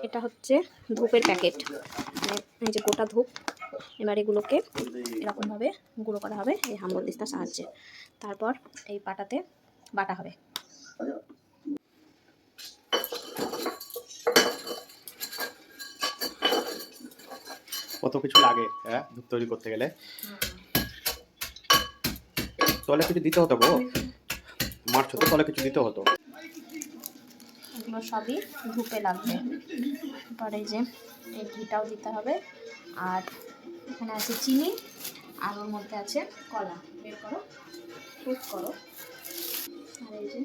এটা হচ্ছে ধূপের প্যাকেট, মানে এই যে গোটা ধূপ। এবার এগুলোকে এরকমভাবে গুঁড়ো করা হবে এই হামবদিস্তার সাহায্যে। তারপর এই পাটাতে বাটা হবে। কত কিছু লাগে ধূপ তৈরি করতে গেলে। তলে কিছু দিতে হতো গো, মাছ হতো তলে কিছু দিতে হতো। এগুলো সবই ধূপে লাগবে। পরে যে এই ঘিটাও দিতে হবে, আর এখানে আছে চিনি, আর ওর মধ্যে আছে কলা। বের করো, ফুট করো। আর এই যে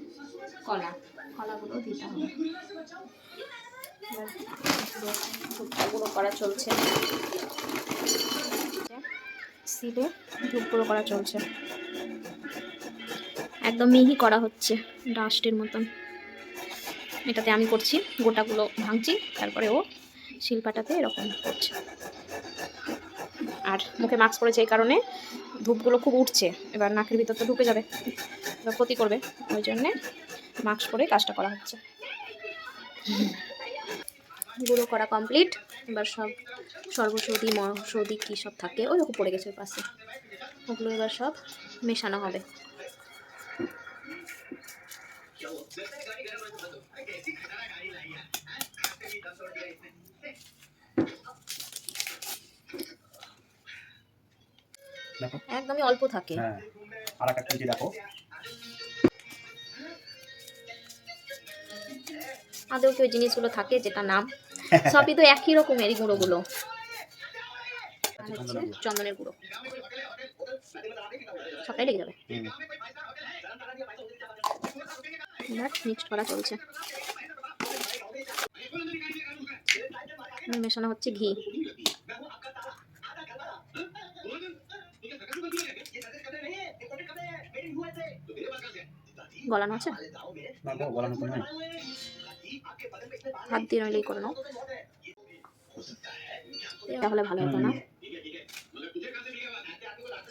কলাগুলো দিতে হবে। ধূপটা গুঁড়ো করা চলছে, সিলে ধূপ গুঁড়ো করা চলছে। একদম মিহি করা হচ্ছে ডাস্টের মতন। এটাতে আমি করছি, গোটাগুলো ভাঙছি, তারপরে ও শিলপাটাতে এরকম করছে। আর মুখে মাস্ক পরেছে এই কারণে ধূপগুলো খুব উঠছে, এবার নাকের ভিতর তো ঢুকে যাবে, এবার ক্ষতি করবে, ওই জন্যে মাস্ক পরে কাজটা করা হচ্ছে। গুঁড়ো করা কমপ্লিট। এবার সব সর্বসৌদি মসৌদি কী সব থাকে ওই রকম পড়ে গেছে ওই পাশে, ওগুলো এবার সব মেশানো হবে। একদমই অল্প থাকে। আর একটা কেজি দেখো, আদৌ কি ওই জিনিসগুলো থাকে যেটা নাম? সবই তো একই রকমেরই গুঁড়োগুলো। চন্দনের গুঁড়ো, সবটাই লেগে যাবে। মিক্সড করা চলছে, মেশানো হচ্ছে ঘি। গলানো আছে, হাত দিয়ে নইলেই করে নাও, তাহলে ভালো হতো না।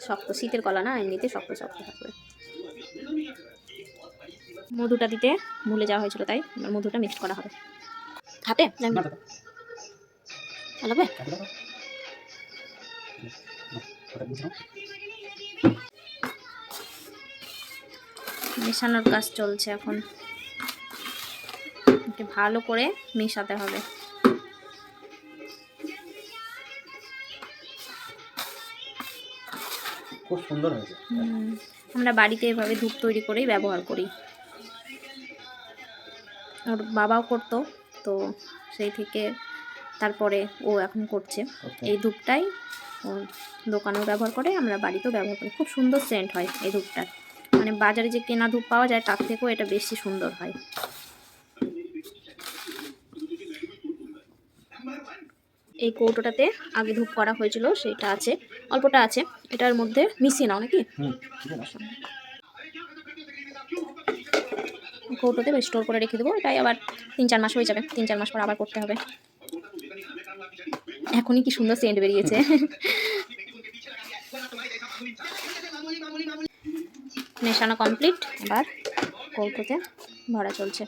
শক্ত শীতের কলা না, এমনিতে শক্ত শক্ত থাকবে। মধুটা দিতে ভুলে যাওয়া হয়েছিল, তাই এবার মধুটা মিক্সড করা হবে। হাতে লাগবে। মেশানোর কাজ চলছে এখন, ভালো করে মেশাতে হবে। খুব সুন্দর হয়েছে। আমরা বাড়িতে এভাবে ধূপ তৈরি করেই ব্যবহার করি। ওর বাবাও করতো, তো সেই থেকে তারপরে ও এখন করছে। এই ধূপটাই ও দোকানেও ব্যবহার করে, আমরা বাড়িতেও ব্যবহার করি। খুব সুন্দর সেন্ট হয় এই ধূপটার, মানে বাজারে যে কেনা ধূপ পাওয়া যায় তার থেকেও এটা বেশি সুন্দর হয়। এই কৌটোটাতে আগে ধূপ করা হয়েছিল, সেটা আছে, অল্পটা আছে, এটার মধ্যে মিশিয়ে নাও নাকি। কৌটোতে স্টোর করে রেখে দেবো, এটাই আবার 3-4 মাস হয়ে যাবে, 3-4 মাস পর আবার করতে হবে। এখনই কি সুন্দর সেন্ট বেরিয়েছে। মেশানো কমপ্লিট, এবার কৌটোতে ভরা চলছে।